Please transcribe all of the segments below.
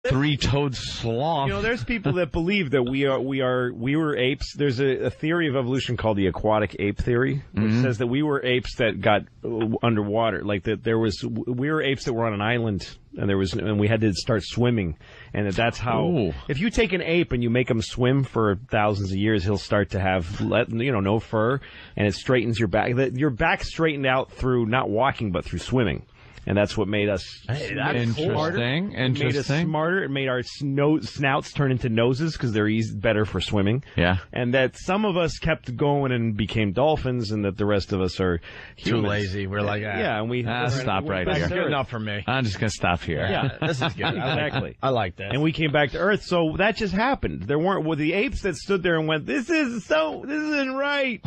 three-toed sloth. You know, there's people that believe that we were apes. There's a theory of evolution called the aquatic ape theory, which says that we were apes that got underwater. Like that we were apes that were on an island and we had to start swimming. And that's how, if you take an ape and you make him swim for thousands of years, he'll start to have, no fur, and it straightens your back. Your back straightened out through not walking, but through swimming. And that's what made us interesting. It made us smarter. It made our snouts turn into noses because they're better for swimming. Yeah. And that some of us kept going and became dolphins, and that the rest of us are humans. Too lazy. We're like, and we stop right here. That's good enough for me. I'm just gonna stop here. Yeah, this is good. Exactly. I like that. And we came back to Earth, so that just happened. There weren't the apes that stood there and went, "This isn't right."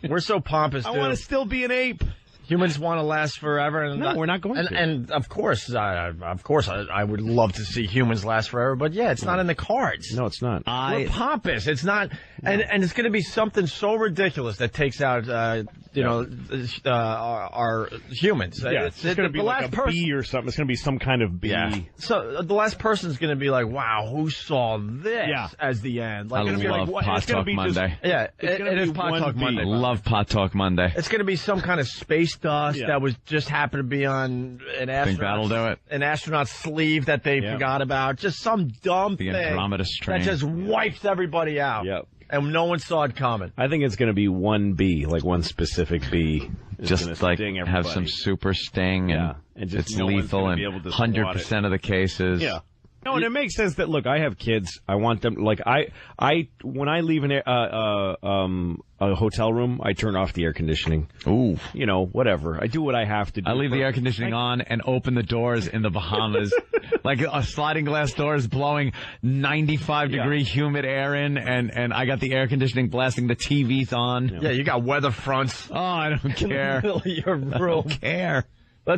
We're so pompous. I want to still be an ape. Humans want to last forever, and no, we're not going to. And of course, I would love to see humans last forever. But yeah, it's not in the cards. No, it's not. We're pompous. It's not, and it's going to be something so ridiculous that takes out, our humans. Yeah, it's going to be like a bee or something. It's going to be some kind of bee. Yeah. So the last person's going to be like, "Wow, who saw this?" As the end. Like, I love Pot Talk Monday. It is Pot Talk Monday. I love Pot Talk Monday. It's going to be some kind of space dust that was just happened to be on an astronaut's sleeve that they forgot about. Just some dumb thing Andromeda strain that just wipes everybody out. Yep. And no one saw it coming. I think it's going to be one bee, like one specific bee. Just like have some super sting and just it's lethal in 100% of the cases. Yeah. No, and it makes sense that, look, I have kids. I want them, like, when I leave a hotel room, I turn off the air conditioning. Ooh. Whatever. I do what I have to do. I leave the air conditioning on and open the doors in the Bahamas. Like a sliding glass doors blowing 95-degree humid air in, and I got the air conditioning blasting, the TV's on. Yeah, you got weather fronts. Oh, I don't care. Your room. I don't care.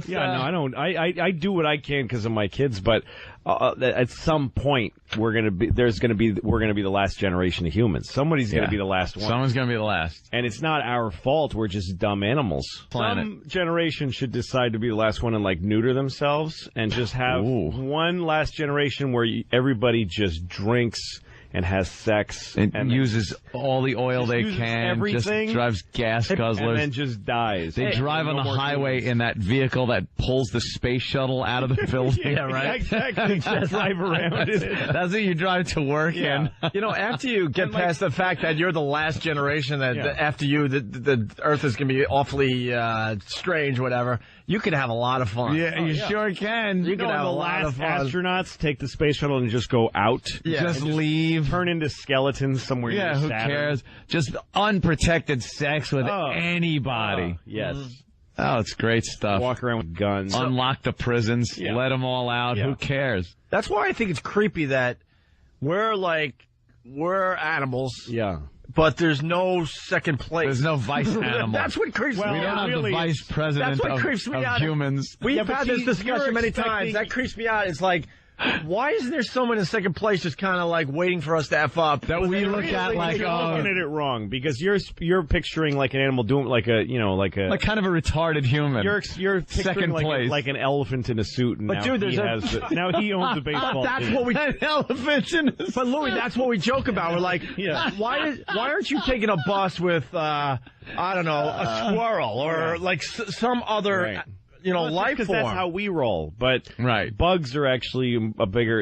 No, I don't. I do what I can because of my kids, but at some point we're gonna be the last generation of humans. Somebody's gonna be the last one. Someone's gonna be the last, and it's not our fault. We're just dumb animals. Some generation should decide to be the last one and neuter themselves and just have one last generation where everybody just drinks and has sex and uses all the oil they can, everything, just drives gas guzzlers, and then just dies. They drive on the highway in that vehicle that pulls the space shuttle out of the building. Yeah, right. Exactly. Just drive around it. That's what you drive to work in. After you get past the fact that you're the last generation, that after you, the Earth is going to be awfully strange, whatever. You could have a lot of fun. Yeah, you sure can. You could have a lot of fun. Astronauts take the space shuttle and just go out. Yeah. Just leave. Turn into skeletons somewhere near Saturn. Who cares? Just unprotected sex with anybody. Yes. Oh, it's great stuff. Walk around with guns. Unlock the prisons. Let them all out. Who cares? That's why I think it's creepy that we're animals. Yeah. But there's no second place. There's no vice animal. That's what creeps me out. We don't have the vice president of humans. We've had this discussion many times. That creeps me out. It's like, why isn't there someone in second place just kind of waiting for us to F up? That we look at like, you're looking at it wrong because you're picturing like an animal doing like kind of a retarded human. You're picturing second place. like an elephant in a suit. And but dude, now he owns the baseball. That's team. what we an elephant in a suit. But Louis, that's what we joke about. We're like, why aren't you taking a bus with I don't know, a squirrel or like some other. Right. Life form. That's how we roll. But bugs are actually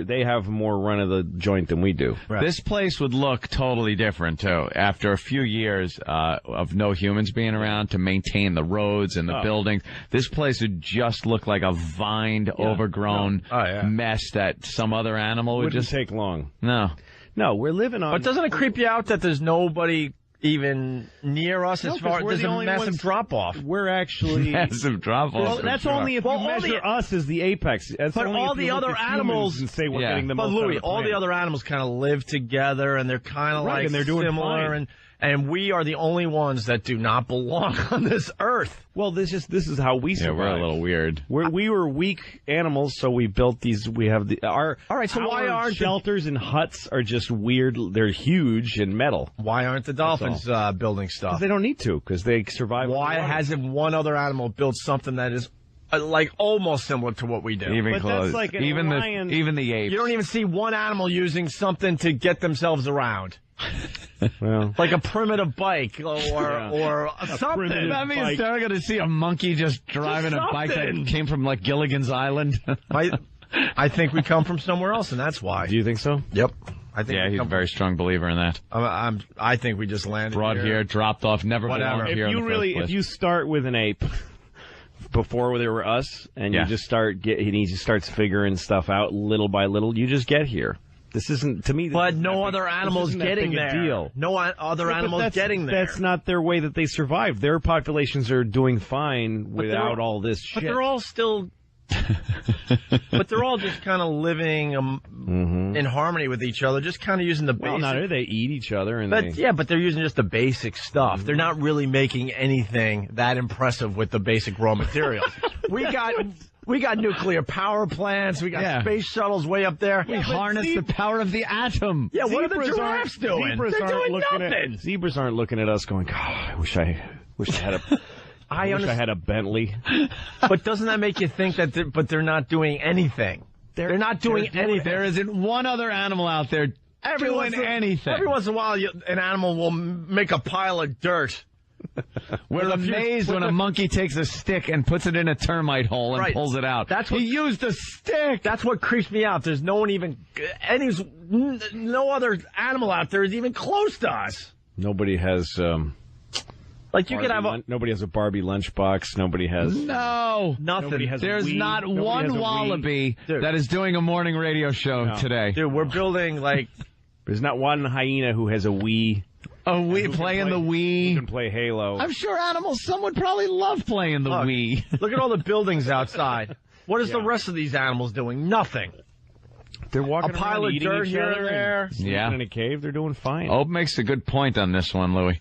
they have more run of the joint than we do. Right. This place would look totally different, too, after a few years of no humans being around to maintain the roads and the buildings. This place would just look like a vined, overgrown mess that some other animal would just take long. No, we're living on. But doesn't it creep you out that there's nobody even near us as far as there's a massive drop-off? We're actually... massive drop-off. Well, that's only if you measure us as the apex. That's but only all if you the look other at animals... and say we're getting the most But Louis, out of all the other animals kind of live together, and they're kind of and they're doing similar, fine. and we are the only ones that do not belong on this earth. Well, this is how we survive. Yeah, we're a little weird. We were weak animals, so we built these. We have all right. So why aren't shelters and huts are just weird? They're huge and metal. Why aren't the dolphins building stuff? They don't need to because they survive. Why hasn't one other animal built something that is like almost similar to what we do. Even But close. that's like an even lion. even the apes. You don't even see one animal using something to get themselves around. Well, Like a primitive bike or something. primitive That means bike. they're going to see a monkey just driving a bike that something. came from like Gilligan's Island. I think we come from somewhere else, and that's why. do you think so? Yep. I think Yeah, we he's a come very strong believer in that. I think we just landed Brought here, dropped off, never Whatever. belonged If here in you the really, first place. if you start with an ape before there were us, and Yeah. you just he just starts figuring stuff out little by little, you just get here. This isn't to me. This But isn't no that other big- animals this isn't that getting big a there. deal. No other But animals that's, getting there. That's not their way that they survive. Their populations are doing fine without all this shit. But they're all still. But they're all just kind of living in harmony with each other, just kind of using the well, basic. no, they eat each other, and But they, yeah, but they're using just the basic stuff. They're not really making anything that impressive with the basic raw materials. We got nuclear power plants. We got Yeah. space shuttles way up there. we harness the power of the atom. Yeah, what are the Zebras giraffes doing? Zebras They're aren't doing looking nothing. at zebras aren't looking at us going, God, I wish I had a. I wish I had a Bentley. But doesn't that make you think that? They're not doing anything. They're not doing anything. There isn't one other animal out there doing anything. Every once in a while, an animal will make a pile of dirt. We're amazed when a monkey takes a stick and puts it in a termite hole and Right. pulls it out. That's he what- used a stick. That's what creeps me out. There's no one even, no other animal out there is even close to us. Nobody has. Like you could have Nobody has a Barbie lunchbox. Nobody has. No. nothing. Nobody has a There's Wii. not Nobody has one a Wii. wallaby Dude. that is doing a morning radio show No. today. Dude, we're building like There's not one hyena who has a Wii. Oh, we playing the Who Wii. can play Halo. I'm sure animals, some would probably love playing the Look. Wii. look at all the buildings outside. What is the Yeah. rest of these animals doing? Nothing. They're A walking pile around of eating dirt each here other and there. sleeping Yeah. in a cave. They're doing fine. Ope makes a good point on this one, Louie.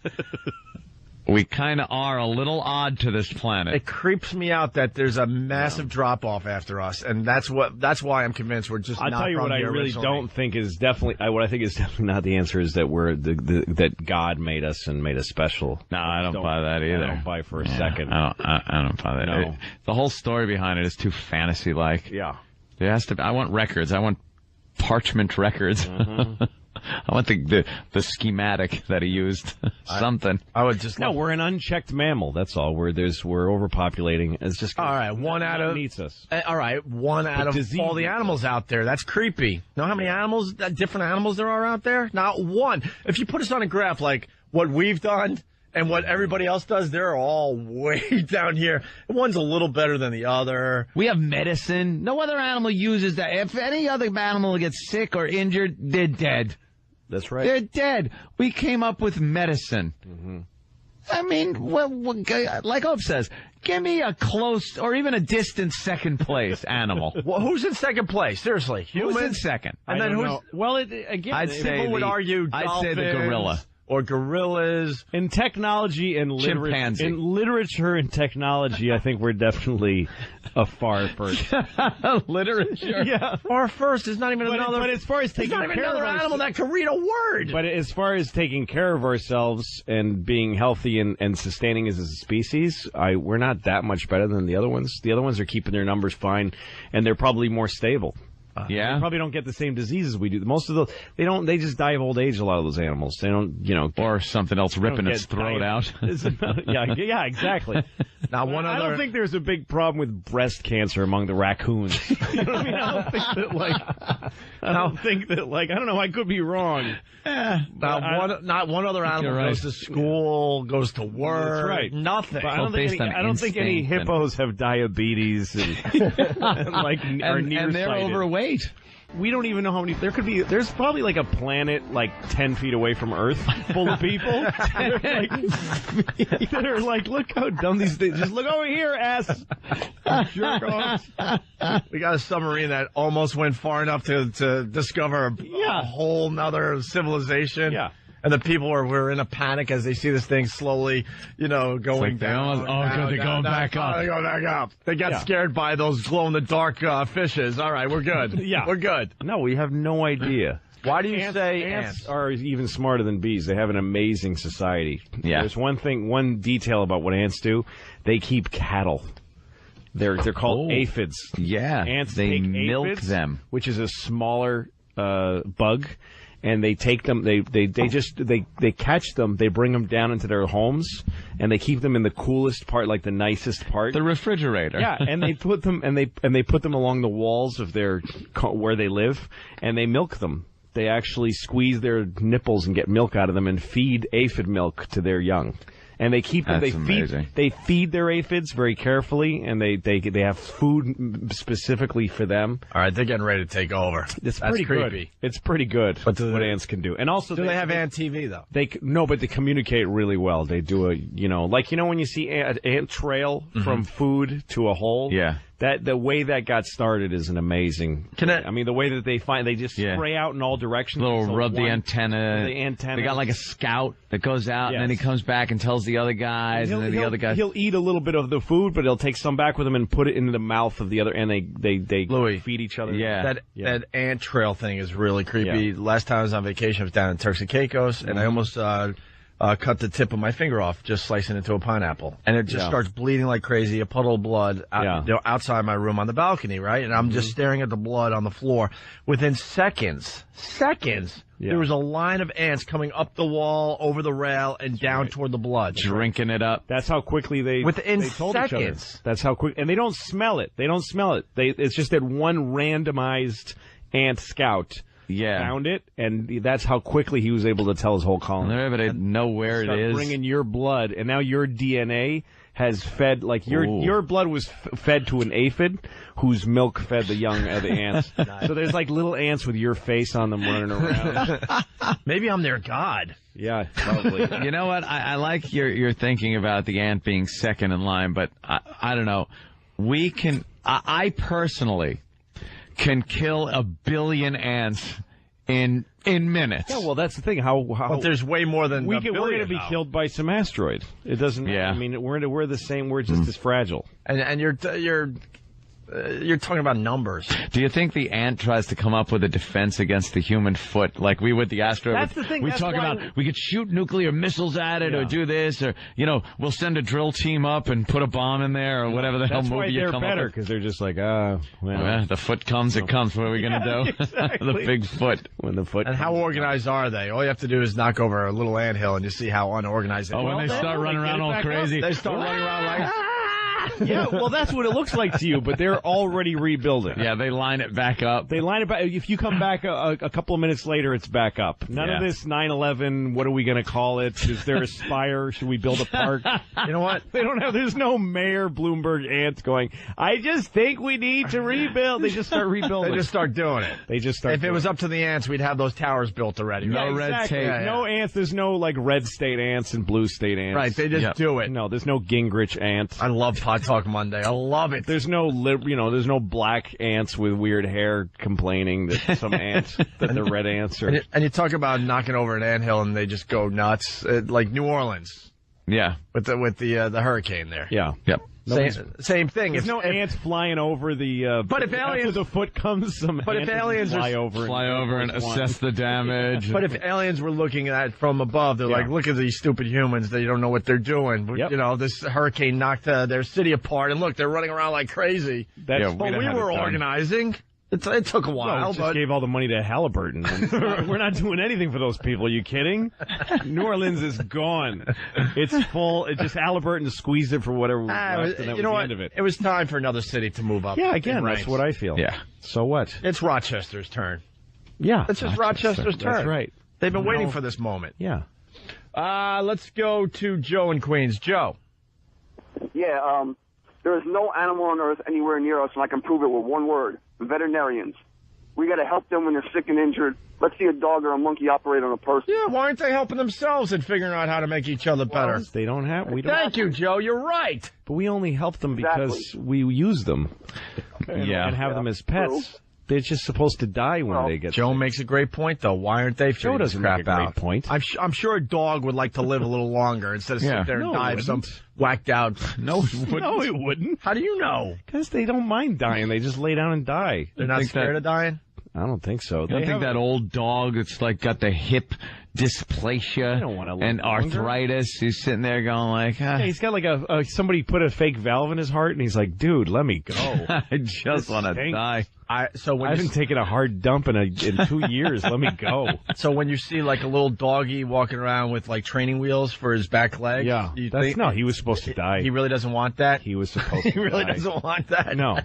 We kind of are a little odd to this planet. It creeps me out that there's a massive drop off after us, and that's why I'm convinced we're just I'll not tell you from what I here really originally. don't think is definitely what I think is definitely not the answer is that we're that God made us and made us special. No, I don't buy that either. I don't buy for a second. I don't buy that. No. The whole story behind it is too fantasy-like. Yeah. There has to be. I want records. I want parchment records. I want the schematic that he used. Something. I would just No, we're an unchecked mammal. That's all. We're overpopulating. It's just all right. One out of eats us. all right. One out of disease all the eats animals out there. That's creepy. Know how many animals, different animals there are out there? Not one. If you put us on a graph like what we've done and what everybody else does, they're all way down here. One's a little better than the other. We have medicine. No other animal uses that. If any other animal gets sick or injured, they're dead. That's right. They're dead. We came up with medicine. I mean, like Ope says, give me a close or even a distant second place animal. Well, who's in second place? Seriously, Who's in humans. second? And then I don't who's? know. Well, again, I'd say People would argue. I'd say the dolphins gorilla. or gorillas. in technology and Chimpanzee. in literature and technology, I think we're definitely a far first. Literature. Yeah. Our first is not even another. But as far as there's taking not even care another of animal that can read a word. But as far as taking care of ourselves and being healthy and sustaining as a species, we're not that much better than the other ones. The other ones are keeping their numbers fine, and they're probably more stable. They Yeah. probably don't get the same diseases we do. Most of those, they don't. They just die of old age. A lot of those animals, they don't. Or something else ripping its throat out. yeah, exactly. Now, one I other. don't think there's a big problem with breast cancer among the raccoons. You know what I mean? I don't think that I don't know. I could be wrong. Not one other animal You're right. goes to school, goes to work. That's right. Nothing. But I don't based think on I don't think any instinct and- hippos have diabetes and like are And they're nearsighted. overweight. We don't even know how many. There's probably like a planet like 10 feet away from Earth full of people that are like, look how dumb these things. Just look over here, ass. Jerk off. We got a submarine that almost went far enough to discover a whole nother civilization. Yeah. And the people were in a panic as they see this thing slowly, going like they down. almost- good, they're going back up. They're going back up. They got scared by those glow-in-the-dark fishes. All right, we're good. Yeah. We're good. No, we have no idea. Why do you say ants are even smarter than bees? They have an amazing society. Yeah. There's one detail about what ants do. They keep cattle. They're called aphids. Yeah, Ants they take milk aphids, them, which is a smaller bug, and they take them. They catch them. They bring them down into their homes, and they keep them in the coolest part, like the nicest part, the refrigerator. Yeah, and they put them along the walls of their where they live, and they milk them. They actually squeeze their nipples and get milk out of them and feed aphid milk to their young. And they keep them. They feed their aphids very carefully, and they have food specifically for them. All right, they're getting ready to take over. That's pretty creepy. Good. It's pretty good. What ants can do, and also do they have ant TV though? But they communicate really well. They do when you see an ant trail from food to a hole. Yeah. That the way that got started is an amazing. The way that they just spray out in all directions. Rub the antenna. The antenna. They got like a scout that goes out, and then he comes back and tells the other guys, and then the other guys. He'll eat a little bit of the food, but he'll take some back with him and put it into the mouth of the other, and they feed each other. Yeah. That ant trail thing is really creepy. Yeah. Last time I was on vacation, I was down in Turks and Caicos, and I almost cut the tip of my finger off just slicing into a pineapple. And it just starts bleeding like crazy, a puddle of blood outside my room on the balcony, right? And I'm just staring at the blood on the floor. Within seconds, there was a line of ants coming up the wall, over the rail, and down toward the blood. Drinking it up. That's how quickly they told seconds. Each other. That's how quick. And they don't smell it. It's just that one randomized ant scout found it, and that's how quickly he was able to tell his whole colony. Everybody know where it is. Bringing your blood, and now your DNA has fed, like your blood was fed to an aphid, whose milk fed the young of the ants. So there's like little ants with your face on them running around. Maybe I'm their god. Yeah, probably. You know what? I like your thinking about the ant being second in line, but I don't know. I personally can kill 1 billion ants in minutes. Yeah, well, that's the thing. But there's way more than we're going to be killed by some asteroid. It doesn't. Yeah. I mean, we're the same. We're just as fragile. And you're talking about numbers. Do you think the ant tries to come up with a defense against the human foot, like we would the asteroid? That's the thing. We talk about we could shoot nuclear missiles at it, or do this, or we'll send a drill team up and put a bomb in there, or whatever the hell movie you come up with. That's why they're better, because they're just like, the foot comes, it comes. What are we gonna do? Exactly. The big foot. When the foot. And how organized are they? All you have to do is knock over a little anthill, and you see how unorganized they are. Oh, when they start running around all crazy, they start running around like. Yeah, well, that's what it looks like to you, but they're already rebuilding. Yeah, they line it back up. They line it back. If you come back a couple of minutes later, it's back up. None of this 9/11, what are we going to call it? Is there a spire? Should we build a park? You know what? There's no Mayor Bloomberg ants going, I just think we need to rebuild. They just start rebuilding. They just start doing it. If it was up to the ants, we'd have those towers built already. No red tape. Yeah. No ants. There's no, like, red state ants and blue state ants. Right, they just do it. No, there's no Gingrich ants. I love Pot Talk Monday. I love it. There's no there's no black ants with weird hair complaining that some ants, that they're red ants. Or... And you talk about knocking over an anthill and they just go nuts, like New Orleans. Yeah. With the hurricane there. Yeah. Yep. Same thing. There's no ants flying over the. But if aliens, after the foot comes, fly over and assess the damage. But if aliens were looking at it from above, they're like, look at these stupid humans. They don't know what they're doing. But, this hurricane knocked their city apart, and look, they're running around like crazy. We were organizing. It took a while. Just gave all the money to Halliburton. We're not doing anything for those people. Are you kidding? New Orleans is gone. It's full. It just Halliburton squeezed it for whatever was left, and that was the end of it. It was time for another city to move up. Yeah, again, that's what I feel. Yeah. So what? It's Rochester's turn. Yeah. It's just Rochester's turn. That's right. They've been waiting for this moment. Yeah. Let's go to Joe in Queens. Joe. Yeah, there is no animal on earth anywhere near us, and I can prove it with one word: veterinarians. We got to help them when they're sick and injured. Let's see a dog or a monkey operate on a person. Yeah, why aren't they helping themselves and figuring out how to make each other better? They don't have. Thank you, Joe. You're right. But we only help them because we use them. And have them as pets. True. They're just supposed to die when they get Joe sick. makes a great point, though. Why aren't they figuring this crap out? Great point. I'm sure a dog would like to live a little longer instead of sit there and die of some whacked out. No, it wouldn't. How do you know? Because they don't mind dying. They just lay down and die. They're not scared of dying? I don't think so. You don't think that old dog that's like got the hip dysplasia I don't wanna live and longer. arthritis? He's sitting there going like, Yeah, he's got like somebody put a fake valve in his heart, and he's like, dude, let me go. I just want to stinks. die. I haven't taken a hard dump in 2 years. Let me go. So when you see like a little doggy walking around with like training wheels for his back leg, Yeah, no, he was supposed to die. He really doesn't want that. He was supposed to He really die. doesn't want that. No.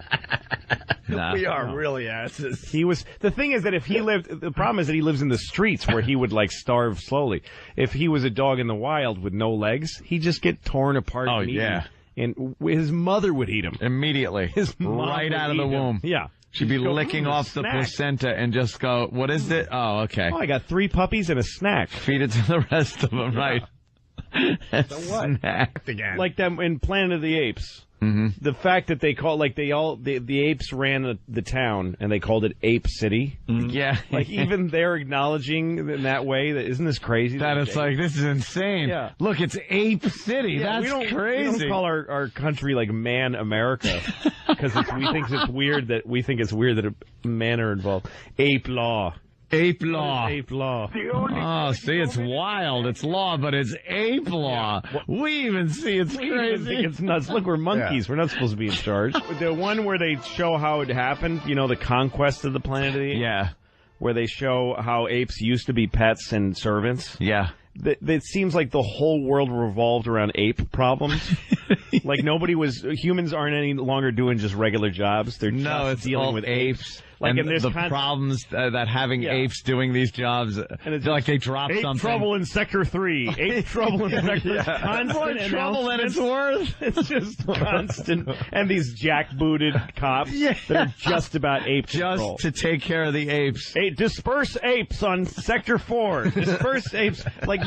We are really asses. He was. The thing is that if he lived, the problem is that he lives in the streets where he would like starve slowly. If he was a dog in the wild with no legs, he'd just get torn apart. Oh, and eaten. yeah. And his mother would eat him. Immediately. His mom right would out of the eat him. womb. Yeah. She'd be She'd go, licking off the snack. placenta and just go, what is it? Oh, okay. Oh, I got 3 puppies and a snack. Feed it to the rest of them, right? So what? Snack. Again. Like them in Planet of the Apes. Mm-hmm. The fact that they call like the apes ran the town and they called it Ape City. Yeah. Like even they're acknowledging in that way that isn't this crazy? that it's like, this is insane. Yeah. Look, it's Ape City. Yeah, That's we crazy. don't call our country like Man America because we think it's weird that men are involved. Ape law. Ape law. Ape law. Oh, see, it's wild. It's law, but it's ape law. We even see it's We even crazy. think it's nuts. Look, we're monkeys. We're not supposed to be in charge. The one where they show how it happened, the conquest of the planet of the apes, Yeah. where they show how apes used to be pets and servants. Yeah. It seems like the whole world revolved around ape problems. Like humans aren't any longer doing just regular jobs. They're No, just it's dealing all with apes. Like and in this the problems that having Yeah. apes doing these jobs, it's feel like they drop Ape something. trouble in Sector 3. Ape trouble in Sector 3. Constant More trouble than it's worth. It's just constant. And these jackbooted cops that are just about ape control. Just to take care of the apes. Hey, disperse apes on Sector 4. Disperse apes. Like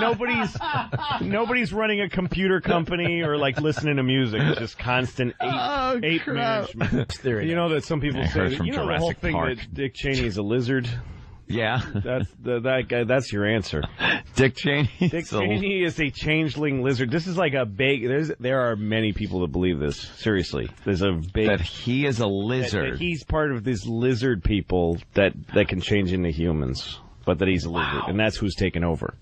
nobody's running a computer company or like listening to music. It's just constant ape crap. management. You know that some people I say heard that, from the whole Jurassic thing Park. that Dick Cheney is a lizard. Yeah. That guy. That's your answer. Dick Cheney. Dick Cheney is a changeling lizard. This is like a big. There are many people that believe this. Seriously, there's a big That he is a lizard. that he's part of these lizard people that can change into humans, but that he's a lizard, and that's who's taken over.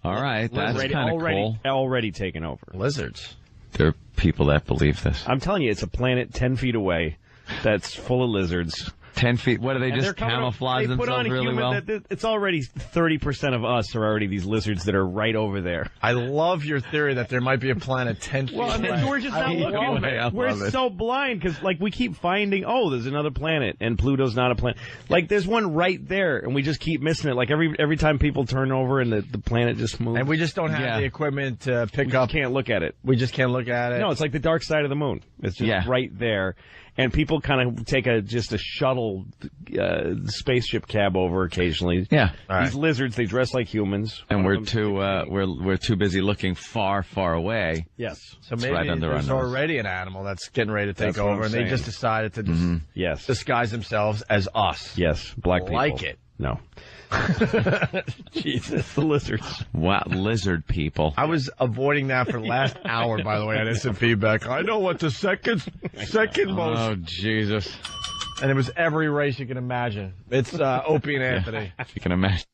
All right. That's kind of cool. Already taken over. Lizards. There are people that believe this. I'm telling you, it's a planet 10 feet away that's full of lizards. 10 feet. What do they And just they're coming up- camouflage they put on themselves a really human well? It's already 30% of us are already these lizards that are right over there. I love your theory that there might be a planet 10 feet Well, I mean, away. we're just not I love looking. it. We're so blind because, like, we keep finding, there's another planet, and Pluto's not a planet. Like, there's one right there, and we just keep missing it. Like, every time people turn over and the planet just moves. And we just don't have Yeah. the equipment to pick we up. can't look at it. We just can't look at it. No, it's like the dark side of the moon. It's just right there. And people kind of take just a shuttle spaceship cab over occasionally. Yeah. These lizards, they dress like humans. And One we're of too them- we're too busy looking far, far away. Yes. So maybe right under our there's nose. already an animal that's getting ready to take That's what over, I'm and they saying. just decided to just Yes. disguise themselves as us. Yes. Black people. Like it. No. Jesus, the lizards. Wow, lizard people. I was avoiding that for the last hour, by the way, on instant feedback. I know what the second most, Oh, Jesus. and it was every race you can imagine. It's Opie and Anthony. You can imagine.